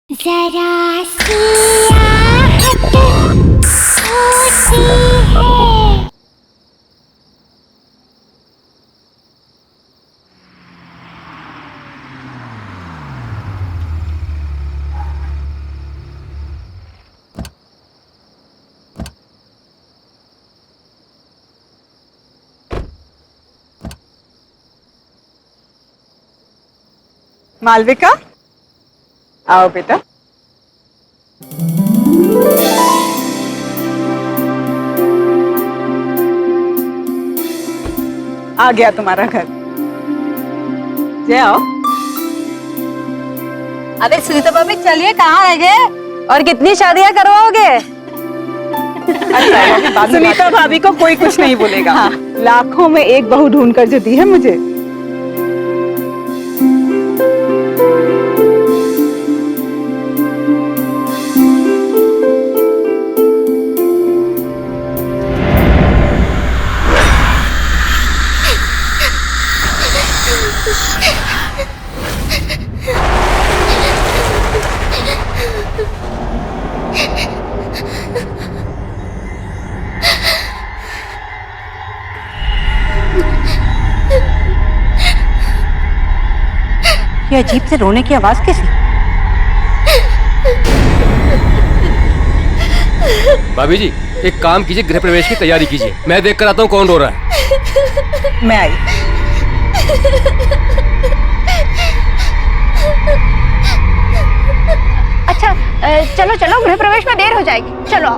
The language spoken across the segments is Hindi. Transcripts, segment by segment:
जरा सी आहट होती है। मालविका, आओ बेटा। आ गया तुम्हारा घर। जय आओ। अरे सुनीता भाभी चलिए, कहाँ रह गए और कितनी शादियां करवाओगे? सुनीता भाभी को कोई कुछ नहीं बोलेगा। हाँ। लाखों में एक बहू ढूंढ कर जो दी है मुझे। ये अजीब से रोने की आवाज कैसी? भाभी जी, एक काम कीजिए, गृह प्रवेश की तैयारी कीजिए। मैं देख कर आता हूँ कौन रो रहा है। मैं आई। अच्छा चलो चलो, गृह प्रवेश में देर हो जाएगी, चलो।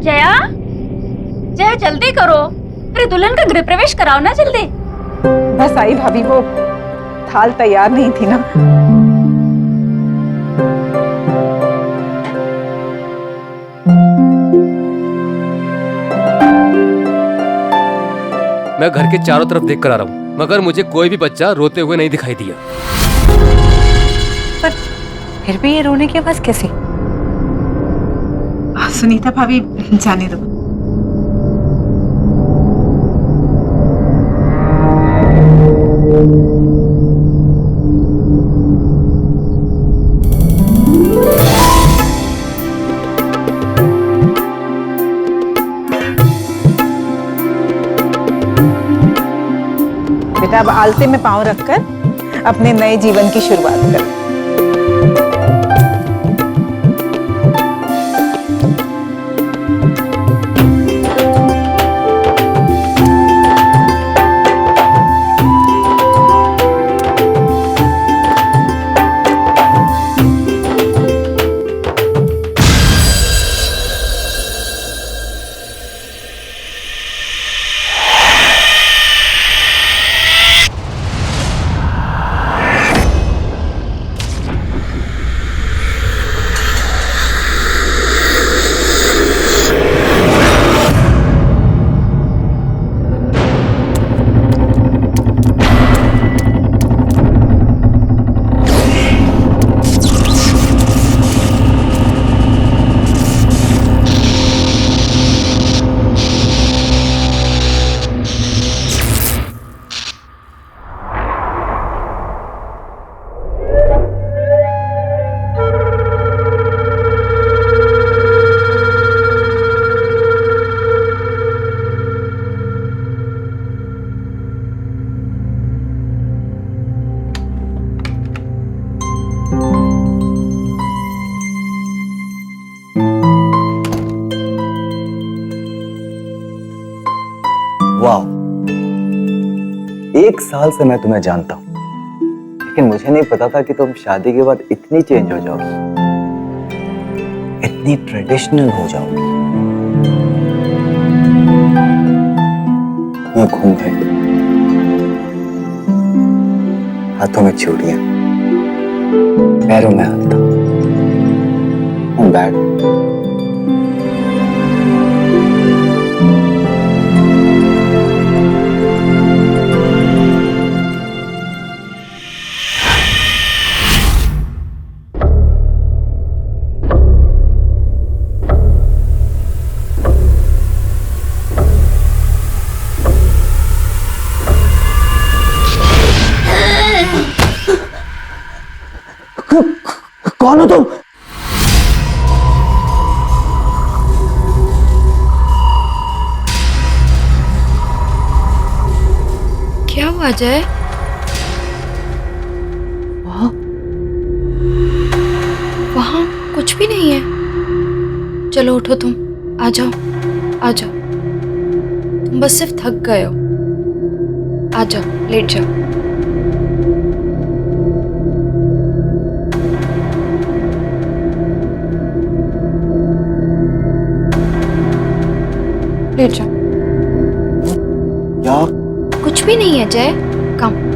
जया, जया जल्दी करो, अरे दुल्हन का गृह प्रवेश कराओ ना जल्दी। बस आई भाभी, वो थाल तैयार नहीं थी ना। मैं घर के चारों तरफ देख कर आ रहा हूँ, मगर मुझे कोई भी बच्चा रोते हुए नहीं दिखाई दिया। पर फिर भी ये रोने की आवाज कैसी? सुनीता भाभी जाने दो। बेटा, अब आलते में पांव रखकर अपने नए जीवन की शुरुआत करो। वाह, 1 साल से मैं तुम्हें जानता हूं, लेकिन मुझे नहीं पता था कि तुम शादी के बाद इतनी चेंज हो जाओगी, इतनी ट्रेडिशनल हो जाओगी। ये घूंघट, हाथों में चूड़ियां, पैरों में हाथ, बैग। कौन हो तुम? क्या हुआ जय? वहाँ कुछ भी नहीं है। चलो उठो, तुम आ जाओ, आ जाओ। तुम बस सिर्फ थक गए हो। आ जाओ, लेट जाओ। लेट जाओ। क्या? कुछ भी नहीं है जय, कम।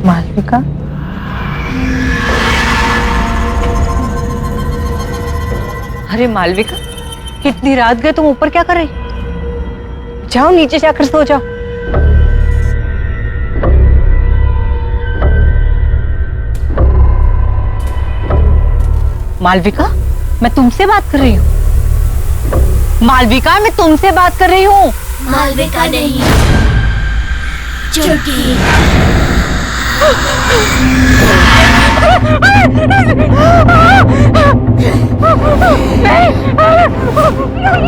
मालविका, अरे मालविका, इतनी रात गए तुम ऊपर क्या कर रही? जाओ नीचे जाकर सो जाओ। मालविका, मैं तुमसे बात कर रही हूँ। मालविका, मैं तुमसे बात कर रही हूँ। मालविका नहीं, चुटकी।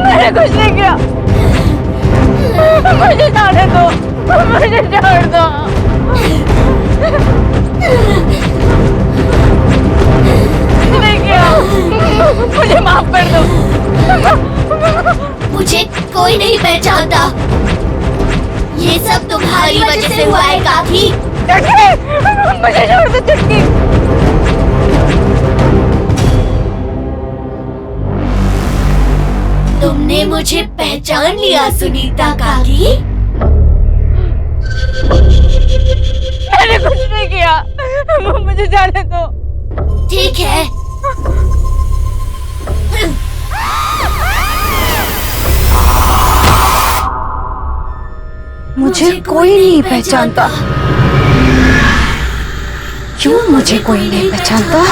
मैंने कुछ नहीं किया। मुझे जाने दो, मुझे छोड़ दो। नहीं किया, मुझे माफ कर दो। मुझे कोई नहीं पहचानता। ये सब तुम्हारी वजह से हुआ है काकी। मुझे छोड़ दो चुटकी। तुमने मुझे पहचान लिया सुनीता काकी। मैंने कुछ नहीं किया, मुझे जाने दो। ठीक है, मुझे कोई नहीं पहचानता। क्यों मुझे कोई नहीं पहचानता?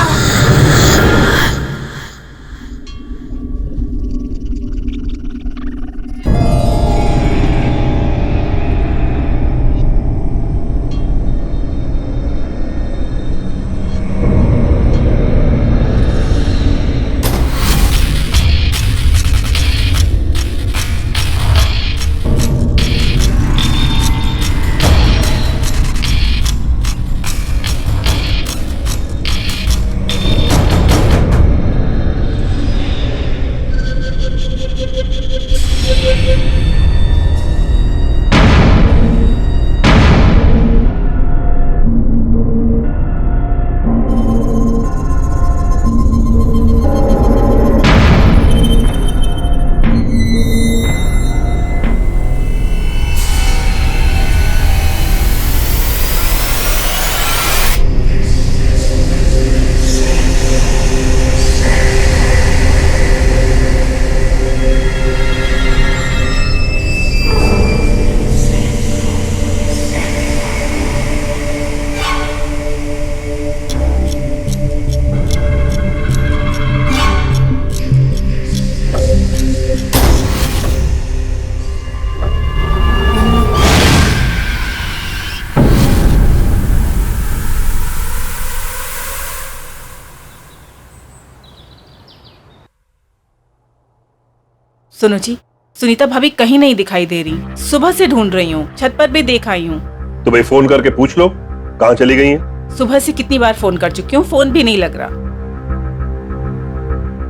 सुनो जी, सुनीता भाभी कहीं नहीं दिखाई दे रही। सुबह से ढूंढ रही हूँ, छत पर भी देख आई हूँ। तो भाई फोन करके पूछ लो कहाँ चली गई हैं। सुबह से कितनी बार फोन कर चुकी हूँ, फोन भी नहीं लग रहा।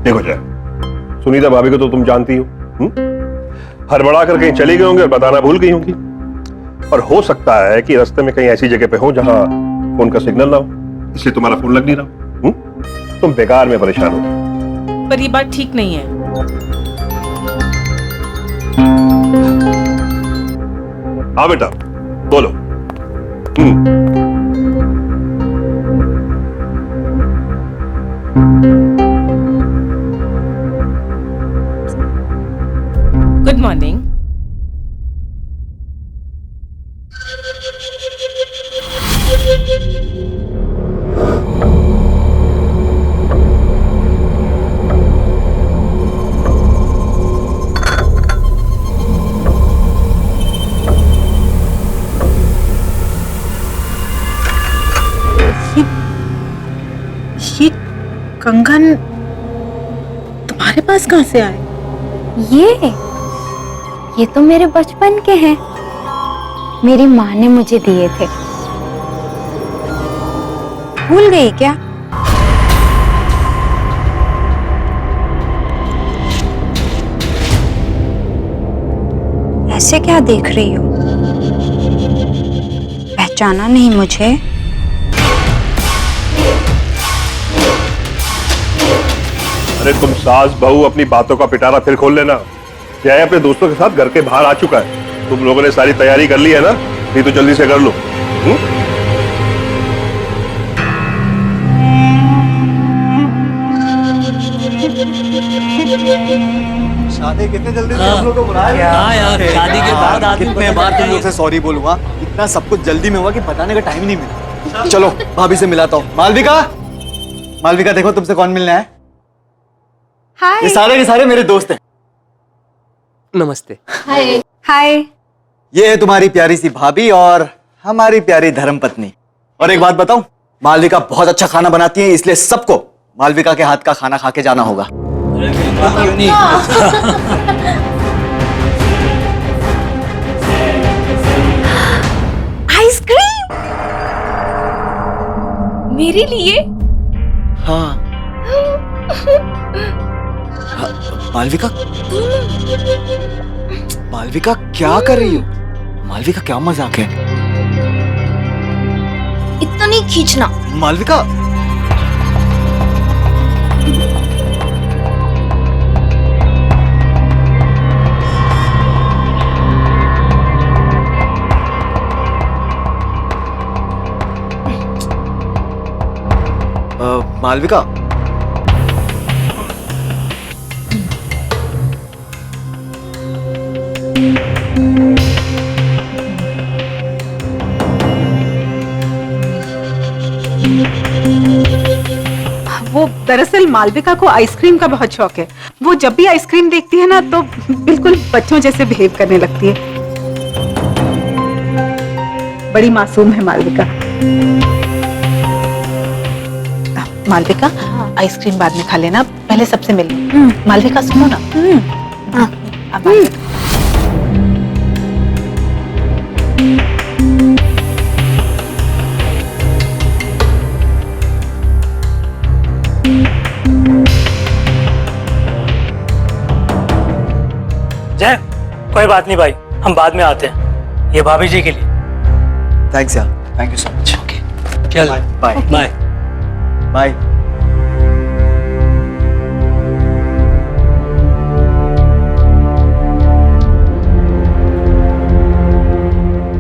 देखो जय, सुनीता भाभी को तो तुम जानती हो, हड़बड़ा कर कहीं चली गई होंगी और बताना भूल गई होंगी। और हो सकता है कि रास्ते में कहीं ऐसी जगह पे हो जहां फोन का सिग्नल ना हो, इसलिए तुम्हारा फोन लग नहीं रहा। तुम बेकार में परेशान हो। पर ये बात ठीक नहीं है। हाँ बेटा बोलो। Good morning. ये कंगन तुम्हारे पास कहाँ से आए? ये तो मेरे बचपन के हैं। मेरी माँ ने मुझे दिए थे। भूल गई क्या? ऐसे क्या देख रही हो? पहचाना नहीं मुझे? अरे तुम सास बहू अपनी बातों का पिटारा फिर खोल लेना। जय अपने दोस्तों के साथ घर के बाहर आ चुका है। तुम लोगों ने सारी तैयारी कर ली है ना? नहीं तो जल्दी से कर लो। शादी कितने जल्दी से हम लोग को बुलाया? क्या यार, शादी के बाद आदमी कितने बार तुम लोग से सॉरी बोलूंगा? इतना सब कुछ जल्दी में हुआ कि बताने का टाइम ही नहीं मिला। चलो भाभी से मिलाता हूँ। मालविका, मालविका देखो तुमसे कौन मिलना है। हाय। ये सारे के सारे मेरे दोस्त हैं। नमस्ते। हाय। हाय। ये है तुम्हारी प्यारी सी भाभी और हमारी प्यारी धर्मपत्नी। और एक बात बताऊं, मालविका बहुत अच्छा खाना बनाती है, इसलिए सबको मालविका के हाथ का खाना खा के जाना होगा। क्यों नहीं? आइसक्रीम मेरे लिए? हाँ। मालविका, मालविका क्या कर रही हो? मालविका क्या मजाक है? इतना नहीं खींचना। मालविका, मालविका, वो दरअसल मालविका को आइसक्रीम का बहुत शौक है। वो जब भी आइसक्रीम देखती है ना तो बिल्कुल बच्चों जैसे बिहेव करने लगती है। बड़ी मासूम है मालविका। मालविका, आइसक्रीम बाद में खा लेना, पहले सबसे मिल लो। मालविका सुनो ना। अब जय, कोई बात नहीं भाई, हम बाद में आते हैं। ये भाभी जी के लिए। थैंक्स यार, thank you so much. Okay, चल बाय बाय। बाय।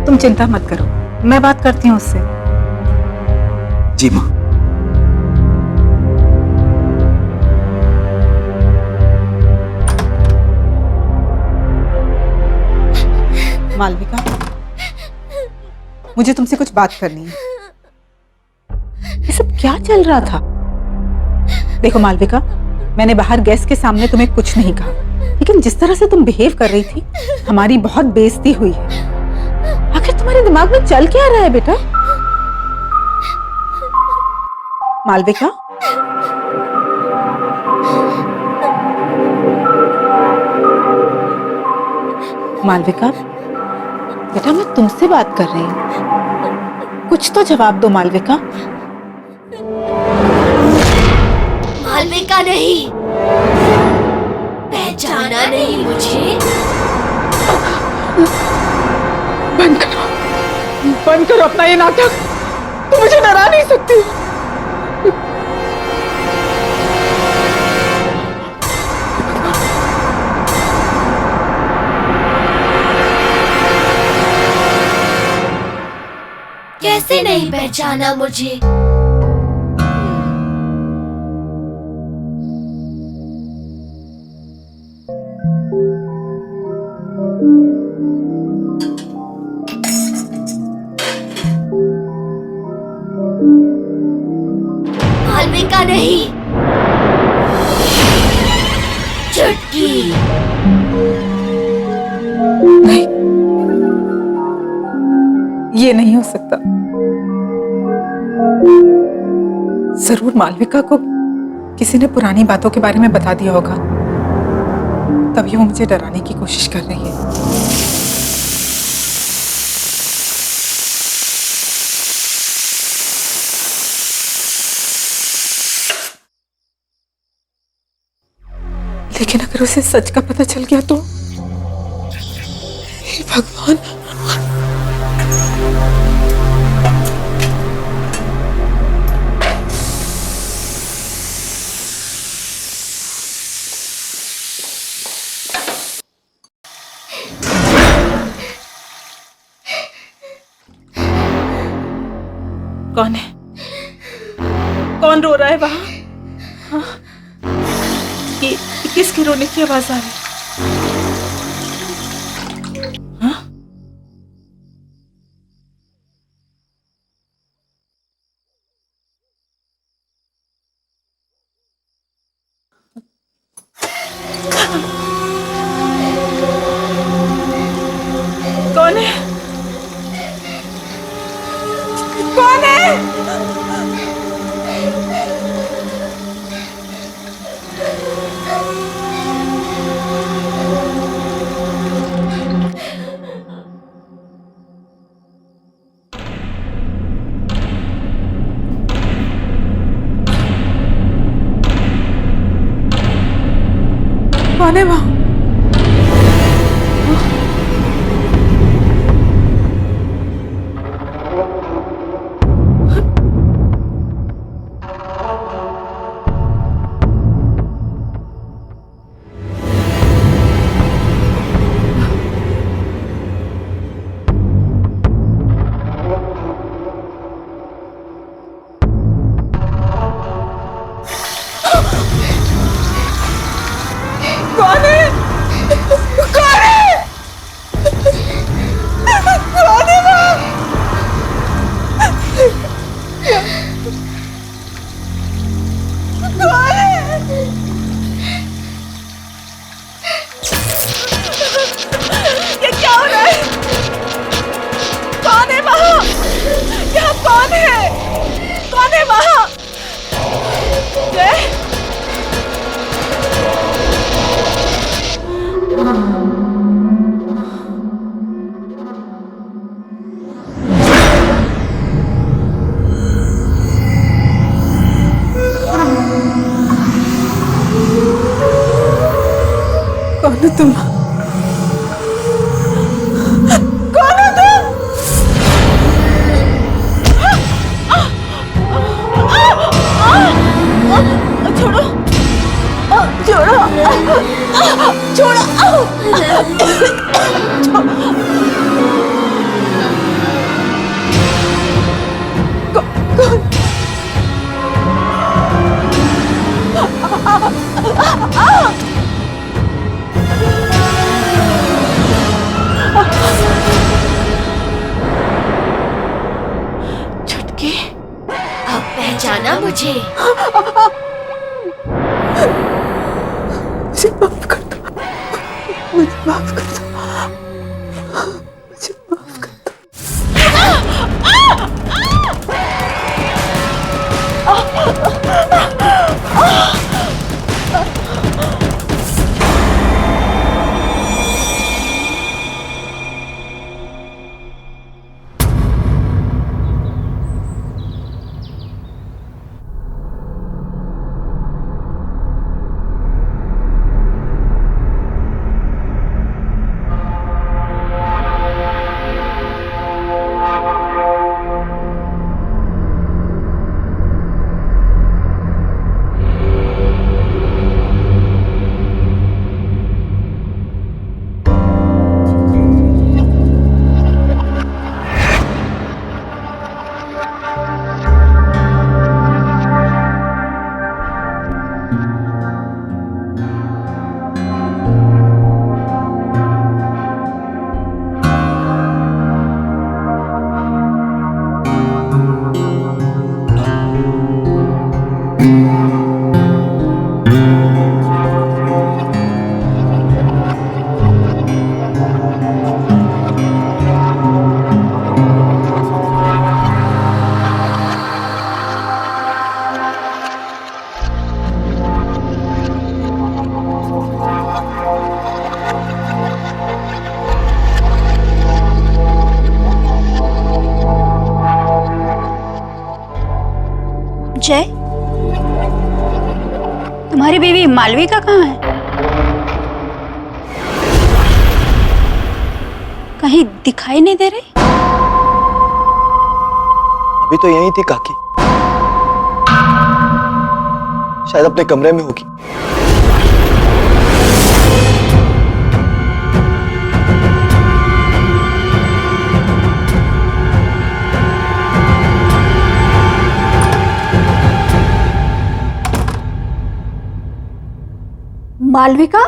तुम चिंता मत करो, मैं बात करती हूँ उससे। जी माँ। मालविका, मुझे तुमसे कुछ बात करनी है। ये सब क्या चल रहा था? देखो मालविका, मैंने बाहर गेस्ट के सामने तुम्हें कुछ नहीं कहा, लेकिन जिस तरह से तुम बिहेव कर रही थी, हमारी बहुत बेइज्जती हुई है। आखिर तुम्हारे दिमाग में चल क्या रहा है बेटा? मालविका, मालविका, बेटा मैं तुमसे बात कर रही हूँ, कुछ तो जवाब दो मालविका। मालविका नहीं, पहचाना नहीं मुझे? बंद करो अपना ये नाटक, तुम मुझे डरा नहीं सकती। कैसे नहीं पहचाना मुझे? मालविका नहीं, चुटकी। नहीं, ये नहीं हो सकता। जरूर मालविका को किसी ने पुरानी बातों के बारे में बता दिया होगा, तभी वो मुझे डराने की कोशिश कर रही है। लेकिन अगर उसे सच का पता चल गया तो? हे भगवान। कौन है? कौन रो रहा है वहां? हाँ? ये किसके रोने की आवाज आ रही? हाँ? कौन है? कौन है? कौन है वहां? कौन है? कौन है? कौन है वहां? कौन है? ये क्या हो रहा है? कौन है वहां? यहाँ कौन है? कौन है वहां? जय? कौन हो तुम? कौन हो तुम? छोड़ो, छोड़ो, चुटकी, अब पहचाना मुझे? मुझे माफ कर दो, मुझे माफ कर दो, मुझे माफ कर दो। मालविका कहाँ है? कहीं दिखाई नहीं दे रही। अभी तो यहीं थी काकी, शायद अपने कमरे में होगी। मालविका?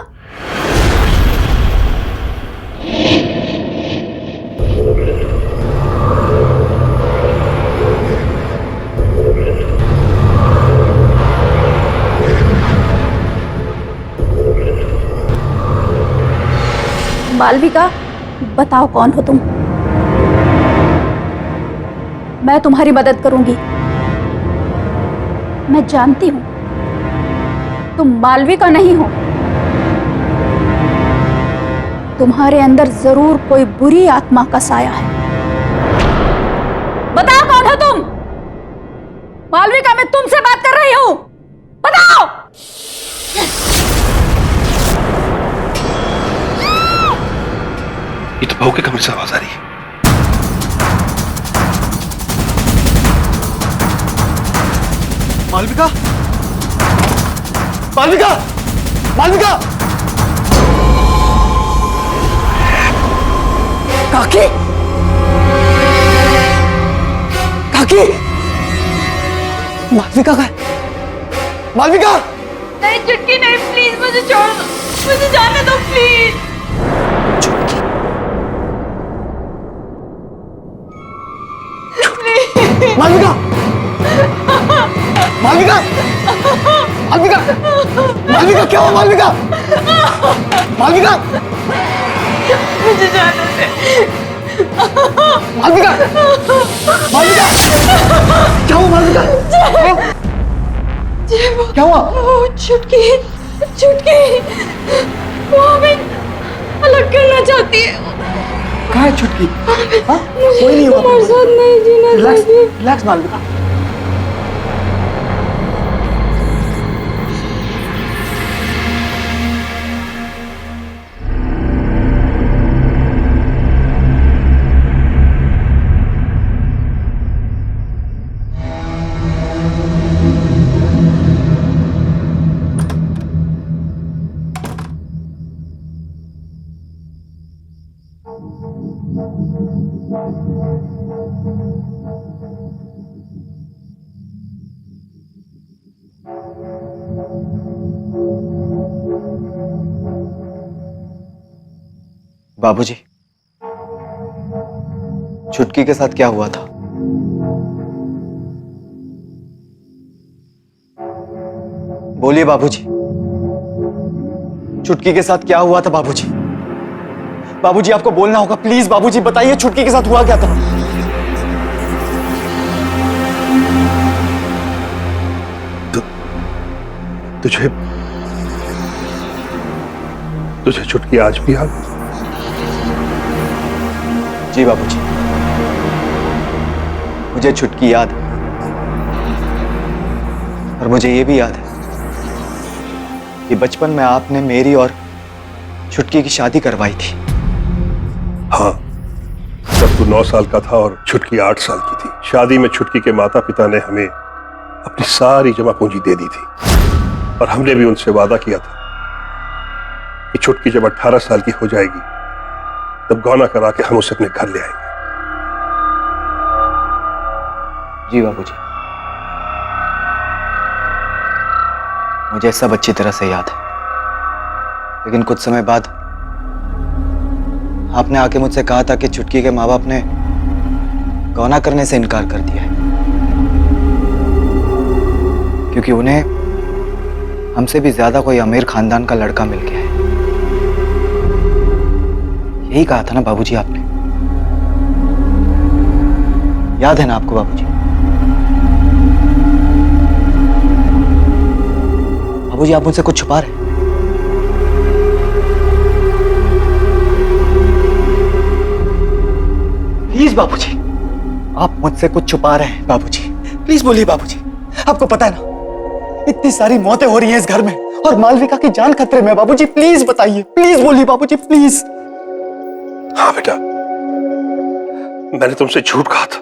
मालविका, बताओ कौन हो तुम? मैं तुम्हारी मदद करूंगी। मैं जानती हूं तुम मालविका नहीं हो। तुम्हारे अंदर जरूर कोई बुरी आत्मा का साया है। बताओ कौन हो तुम? मालविका, मैं तुमसे बात कर रही हूं, बताओ। ये तो बहू के कमरे से आवाज आ रही है। मालविका, मालविका, मालविका! काकी, काकी! मालविका का, मालविका! नहीं चुटकी नहीं, प्लीज मुझे छोड़ दो, मुझे जाने दो प्लीज। मालविका, मालविका, मालविका, मालविका क्या हुआ? मालविका, मालविका, मुझे जाने दे। मालविका, मालविका, क्या हुआ? मालविका, क्या हुआ? चुटकी, चुटकी, वो हमें अलग करना चाहती है। कहाँ है छुटकी? हाँ? कोई नहीं हुआ। तुम्हारे साथ नहीं जीना रिलैक्स, चाहती। रिलैक्स मालविका। बाबूजी, छुटकी के साथ क्या हुआ था? बोलिए बाबूजी, छुटकी के साथ क्या हुआ था? बाबूजी, बाबूजी आपको बोलना होगा, प्लीज बाबूजी बताइए छुटकी के साथ हुआ क्या था? तुझे छुटकी आज भी याद? जी बाबूजी, मुझे छुटकी याद है, और मुझे ये भी याद है कि बचपन में आपने मेरी और छुटकी की शादी करवाई थी। हाँ, जब तू 9 साल का था और छुटकी 8 साल की थी। शादी में छुटकी के माता पिता ने हमें अपनी सारी जमा पूंजी दे दी थी, और हमने भी उनसे वादा किया था कि छुटकी जब 18 साल की हो जाएगी तब गौना करा के हम उसे अपने घर ले आएंगे। जी बाबूजी, मुझे सब अच्छी तरह से याद है, लेकिन कुछ समय बाद आपने आके मुझसे कहा था कि छुटकी के माँ बाप ने गौना करने से इनकार कर दिया है, क्योंकि उन्हें हमसे भी ज्यादा कोई अमीर खानदान का लड़का मिल गया है। यही कहा था ना बाबूजी आपने? याद है ना आपको बाबूजी? बाबूजी, आप मुझसे कुछ छुपा रहे हैं? प्लीज बाबूजी, आप मुझसे कुछ छुपा रहे हैं बाबूजी। प्लीज बोलिए बाबूजी। आपको पता है ना, इतनी सारी मौतें हो रही हैं इस घर में, और मालविका की जान खतरे में। बाबूजी प्लीज बताइए, प्लीज बोलिए बाबूजी प्लीज। हाँ बेटा, मैंने तुमसे झूठ कहा था।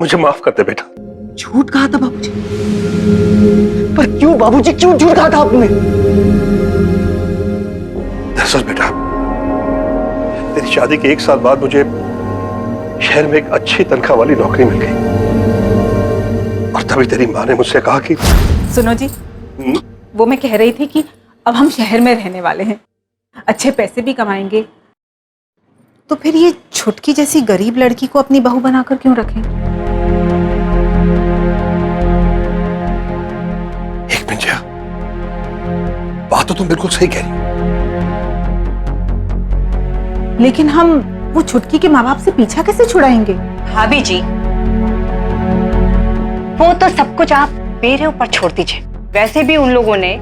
मुझे माफ कर दे बेटा। झूठ कहा था बाबूजी? पर क्यों बाबूजी, क्यों झूठ कहा था आपने? दरअसल बेटा, तेरी शादी के 1 साल बाद मुझे शहर में एक अच्छी तनख्वाह वाली नौकरी मिल गई और तभी तेरी माँ ने मुझसे कहा कि सुनो जी, वो मैं कह रही थी कि अब हम शहर में रहने वाले हैं, अच्छे पैसे भी कमाएंगे, तो फिर ये छुटकी जैसी गरीब लड़की को अपनी बहू बनाकर क्यों रखें? एक मिनट जया, बात तो तुम बिल्कुल सही कह रही हो, लेकिन हम वो छुटकी के माँ बाप से पीछा कैसे छुड़ाएंगे? भाभी जी, वो तो सब कुछ आप मेरे ऊपर छोड़ दीजिए। वैसे भी उन लोगों ने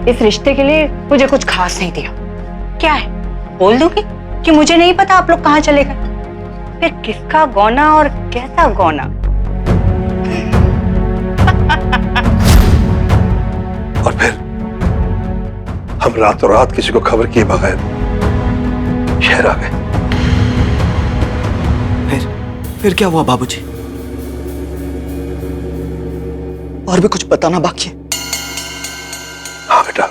इस रिश्ते के लिए मुझे कुछ खास नहीं दिया। क्या है, बोल दूंगी कि मुझे नहीं पता आप लोग कहाँ चले गए। फिर किसका गौना और कैसा गौना। और फिर हम रातों रात किसी को खबर किए बगैर शहर आ गए। फिर क्या हुआ बाबूजी? और भी कुछ बताना बाकी है? हाँ बेटा,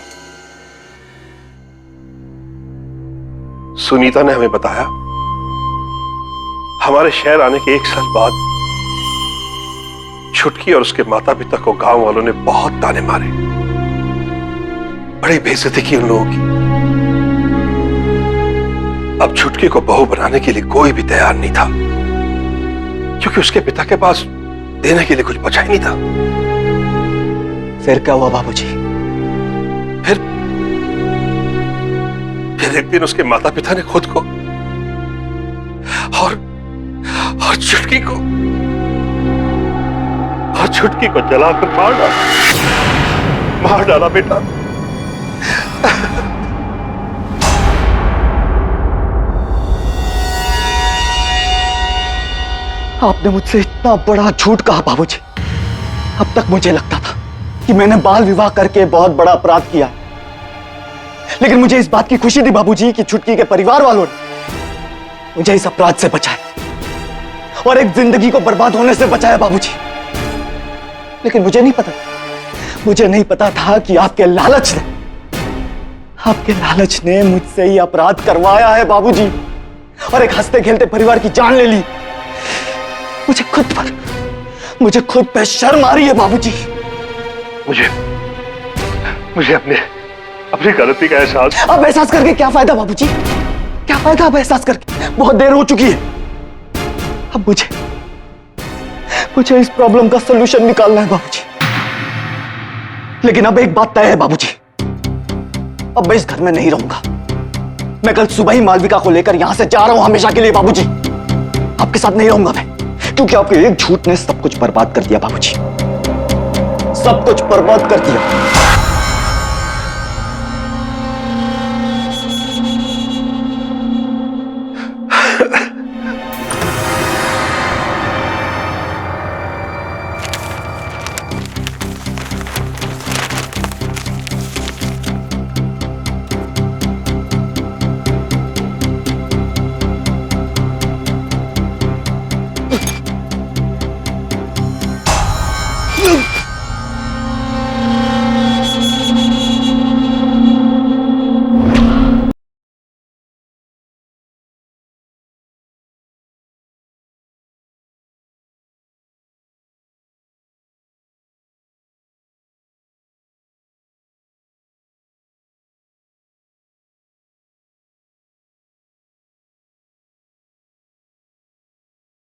सुनीता ने हमें बताया हमारे शहर आने के 1 साल बाद छुटकी और उसके माता पिता को गांव वालों ने बहुत ताने मारे, बड़ी बेइज्जती की उन लोगों की। अब छुटकी को बहू बनाने के लिए कोई भी तैयार नहीं था, क्योंकि उसके पिता के पास देने के लिए कुछ बचा ही नहीं था। फिर क्या हुआ बाबूजी? फिर एक दिन उसके माता पिता ने खुद को और छुटकी को जलाकर मार डाला बेटा। आपने मुझसे इतना बड़ा झूठ कहा बाबूजी। अब तक मुझे लगता था कि मैंने बाल विवाह करके बहुत बड़ा अपराध किया है, लेकिन मुझे इस बात की खुशी थी बाबूजी कि छुटकी के परिवार वालों ने मुझे इस अपराध से बचाया और एक जिंदगी को बर्बाद होने से बचाया बाबूजी। लेकिन मुझे नहीं पता था कि आपके लालच ने मुझसे ये अपराध करवाया है बाबूजी, और एक हंसते खेलते परिवार की जान ले ली। मुझे खुद पे शर्म आ रही है बाबूजी। मुझे अपनी गलती का एहसास। अब एहसास करके क्या फायदा बाबूजी? क्या फायदा अब एहसास करके? बहुत देर हो चुकी है। अब मुझे इस प्रॉब्लम का सलूशन निकालना है बाबूजी। लेकिन अब एक बात तय है बाबूजी, अब मैं इस घर में नहीं रहूंगा। मैं कल सुबह ही मालविका को लेकर यहां से जा रहा हूं हमेशा के लिए बाबूजी। आपके साथ नहीं रहूंगा मैं, क्योंकि आपके एक झूठ ने सब कुछ बर्बाद कर दिया बाबूजी, सब कुछ बर्बाद कर दिया।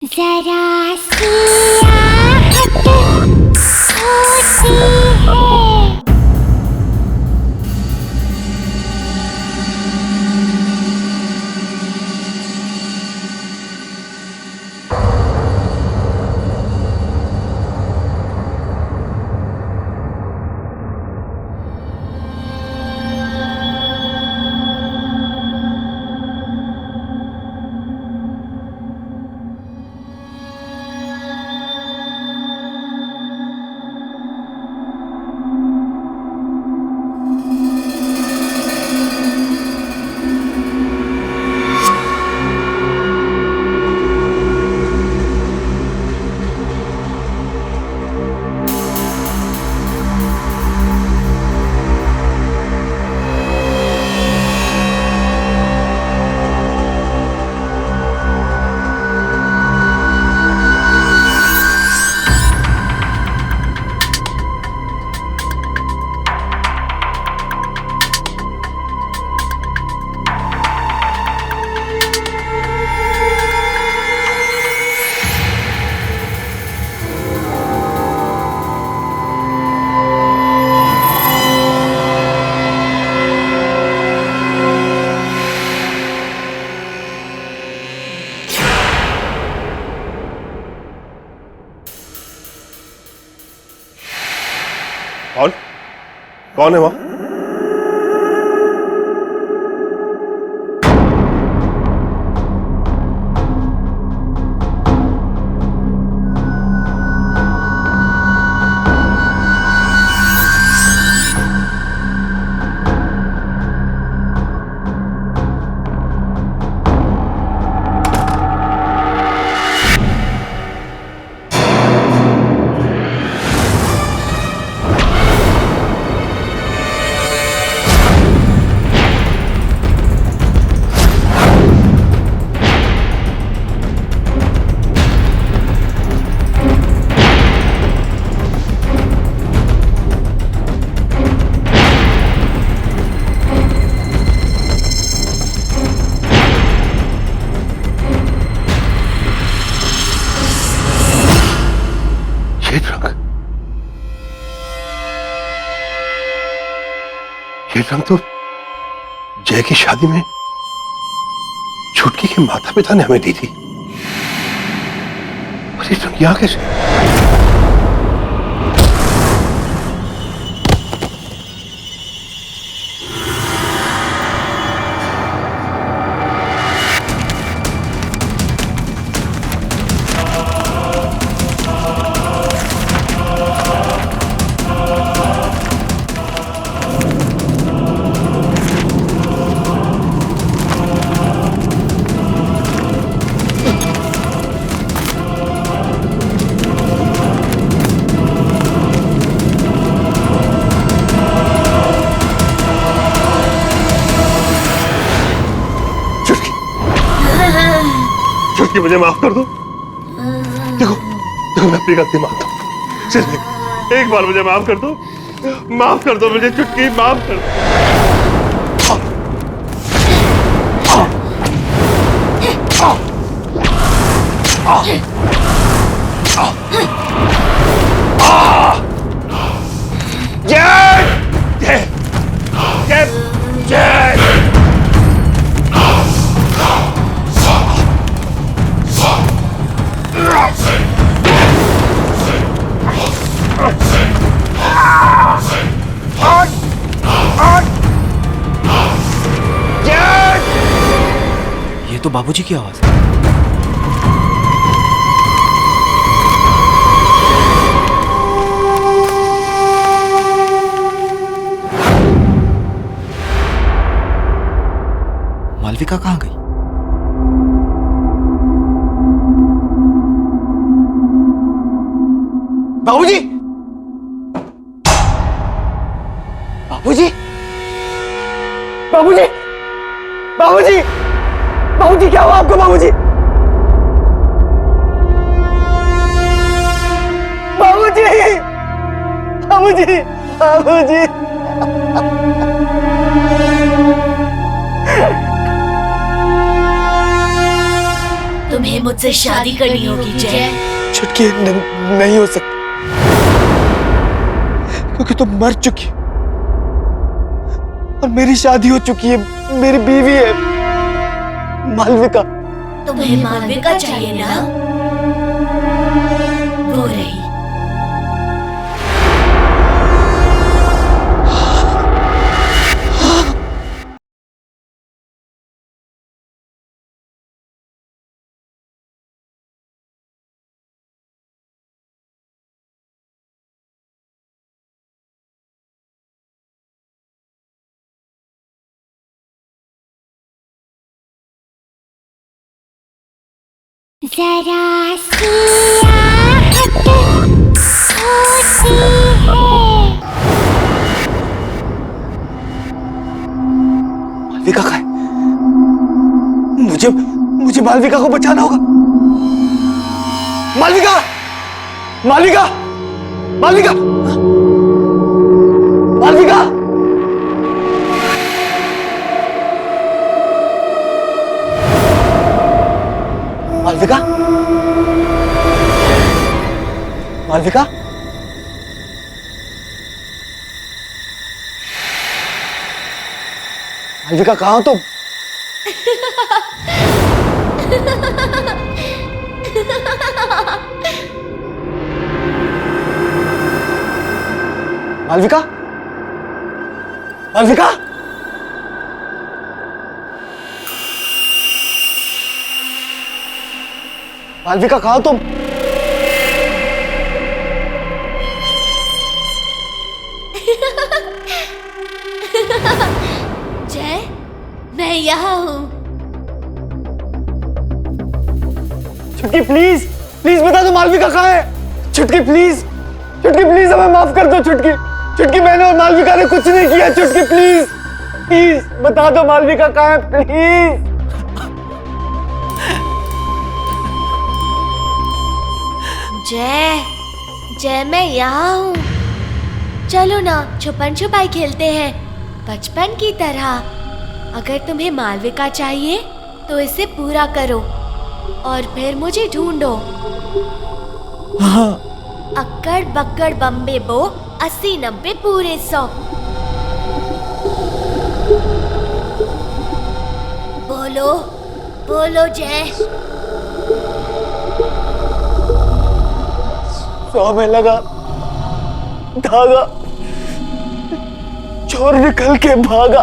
जरा सी आहट होती है। कौन है वहां? ये रंग तो जय की शादी में छुटकी के माता पिता ने हमें दी थी। और ये रंग यहां कैसे? छुटकी मुझे माफ कर दो। देखो देखो मैं अपनी गलती मानता हूँ। सिर्फ एक बार मुझे माफ कर दो। माफ कर दो मुझे छुटकी, माफ कर दो। ये तो बाबूजी की आवाज है। मालविका कहाँ गई? बाबूजी! बाबूजी! बाबूजी! बाबूजी! बाबूजी क्या हुआ आपको? बाबूजी! बाबूजी! बाबूजी! बाबूजी! तुम्हें मुझसे शादी करनी होगी जय। छुटकी नहीं हो सकती, क्योंकि तुम मर चुकी और मेरी शादी हो चुकी है, मेरी बीवी है मालविका। तुम्हें मालविका चाहिए ना? वो रही। जरा सी आहट होती है। मालविका का है। मुझे मालविका को बचाना होगा। मालविका! मालविका! मालविका! मालविका! मालविका? मालविका? मालविका कहाँ हो तुम? मालविका? मालविका, मालविका कहाँ तुम? जय, मैं यहाँ हूँ। छुटकी प्लीज, प्लीज बता दो मालविका कहाँ है। छुटकी प्लीज, छुटकी प्लीज हमें माफ कर दो। छुटकी, छुटकी मैंने और मालविका ने कुछ नहीं किया। छुटकी प्लीज, प्लीज बता दो मालविका कहाँ है प्लीज। जय, जय मैं यहाँ हूँ। चलो ना छुपन छुपाई खेलते हैं बचपन की तरह। अगर तुम्हें मालविका चाहिए तो इसे पूरा करो और फिर मुझे ढूंढो। हाँ। अक्कड़ बक्कड़ बम्बे बो 80 90 पूरे 100। बोलो बोलो जय। 100 में लगा धागा, चोर निकल के भागा।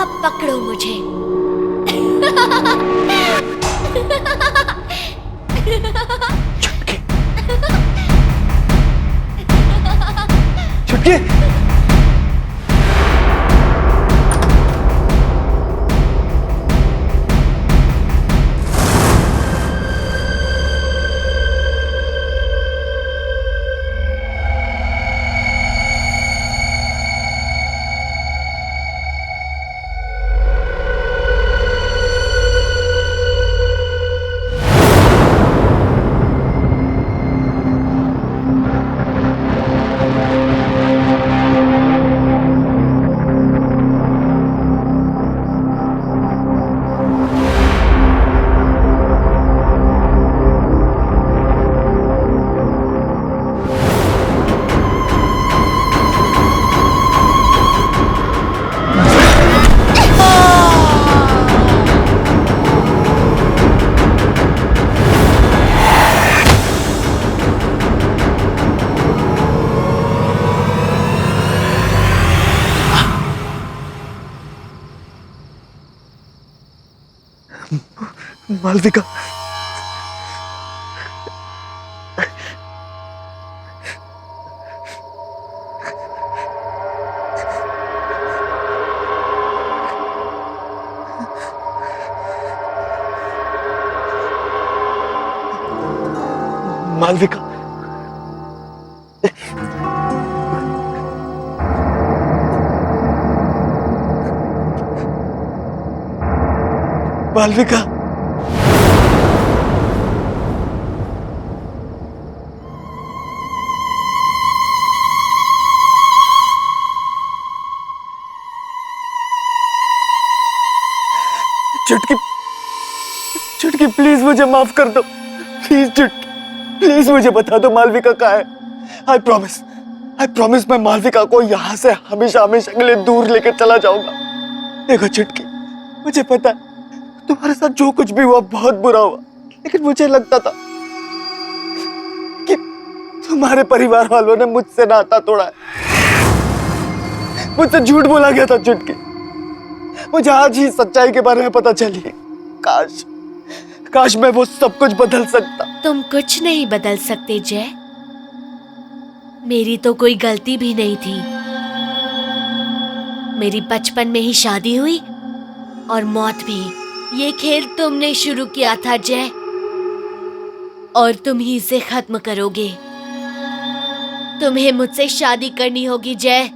अब पकड़ो मुझे। छुटकी, छुटकी, मालविका, मालविका, मालविका, चुटकी, चुटकी प्लीज मुझे माफ कर दो। प्लीज चुटकी, प्लीज मुझे बता दो मालविका कहाँ है। आई प्रॉमिस मैं मालविका को यहाँ से हमेशा हमेशा के लिए दूर लेकर चला जाऊंगा। देखो चुटकी, मुझे पता है तुम्हारे साथ जो कुछ भी हुआ बहुत बुरा हुआ, लेकिन मुझे लगता था कि तुम्हारे परिवार वालों ने मुझसे नाता तोड़ा है, मुझसे झूठ बोला गया था चुटकी। मुझे आज ही सच्चाई के बारे में पता चली। काश मैं वो सब कुछ बदल सकता। तुम कुछ नहीं बदल सकते जय। मेरी तो कोई गलती भी नहीं थी। मेरी बचपन में ही शादी हुई और मौत भी। ये खेल तुमने शुरू किया था जय, और तुम ही इसे खत्म करोगे। तुम्हें मुझसे शादी करनी होगी जय।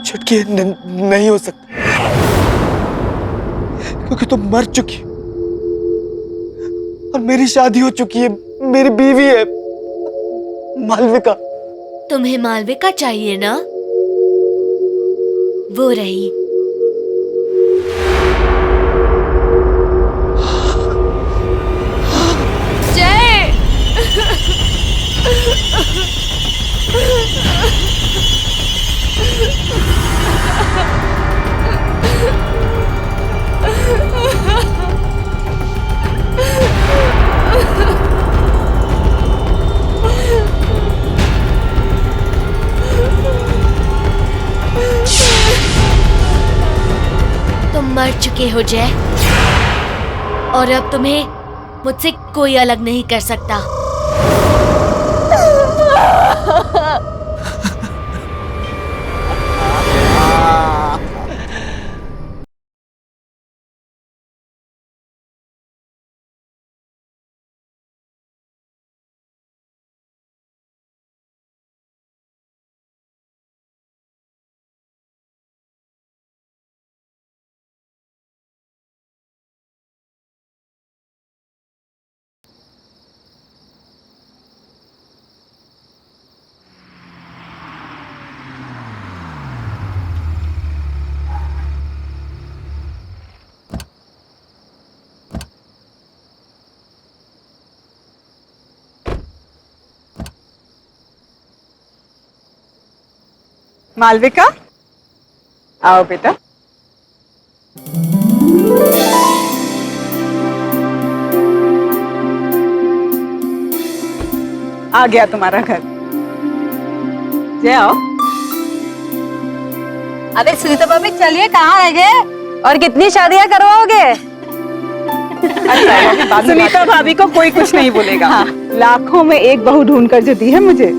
चुटकी नहीं हो सकता, क्योंकि तुम मर चुकी हो और मेरी शादी हो चुकी है, मेरी बीवी है मालविका। तुम्हें मालविका चाहिए ना? वो रही। जय चुके हो जय, और अब तुम्हें मुझसे कोई अलग नहीं कर सकता। मालविका, आओ बेटा। आ गया तुम्हारा घर। जय आओ। अरे सुनीता भाभी चलिए, कहाँ रह गए और कितनी शादियां करवाओगे? सुनीता भाभी को कोई कुछ नहीं बोलेगा। हाँ। लाखों में एक बहू ढूंढ कर जो दी है मुझे,